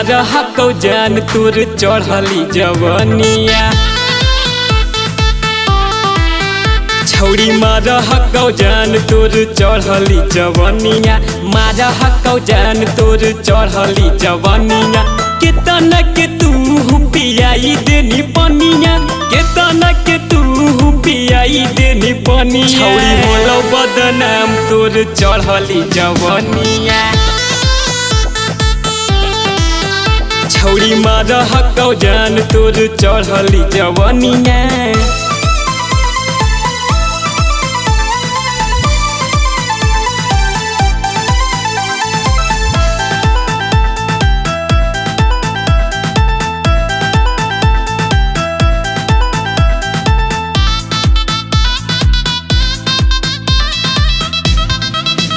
मारा हकौ जान तोर चढ़ली जवनिया छौड़ी मारा हकौ जान तोर चढ़ली जवनिया मारा हकौ जान तोर चढ़ली जवनिया केतना के तू पियाई देनी पनिया केतना के तू पियाई देनी पनिया छौड़ी होलो बदनाम तोर चढ़ली जवनिया छौड़ी मारा हकौ जान तोर चढ़ली जवनिया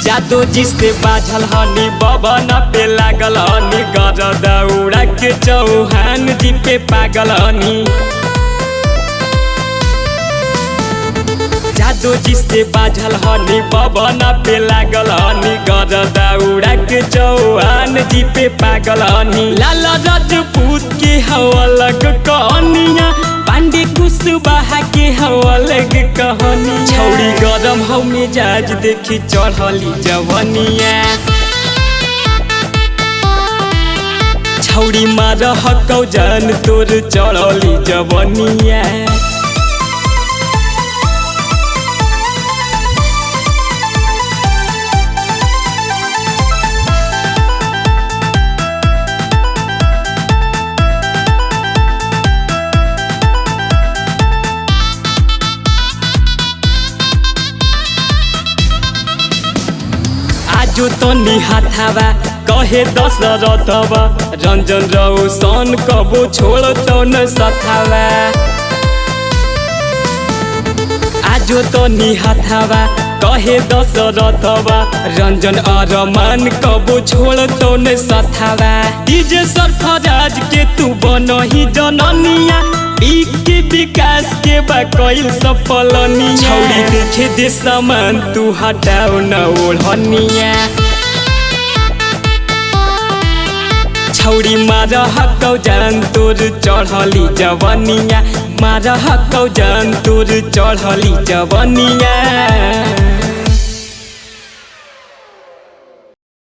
जादो जिससे बाझल हनी बबन पे लागल हनी गर दौड़ा के चौहान जी पे पागल हनी जादो जिससे बाझल हनी बबन पे लागल हनी गर दौड़ा के चौहान जी पे पागल हनी लाल राजपूत के हवलग कहानिया पांडे कुशवाहा के हवलग कहानी छौड़ी गरम हौ मिजाज देखी चढ़ली जवनिया छौड़ी मार हकौ जान तोर चढ़ली जवनिया जो तो निहाथावा कहे दशरथवा रंजन रौशन कबो छोड़ तो न सथावा आजो तो निहाथावा कहे दशरथवा रंजन अरमान कबो छोड़ तो न सथावा डीजे सरफराज के तू बनही जननिया के विकास के बाकैल सफलनिया छौड़ी देखे दे सामान तू हटाओ न ओढ़निया छौड़ी मारा हकौ जान तोर चढ़ली जवनिया मारा हकौ जान तोर चढ़ली जवनिया।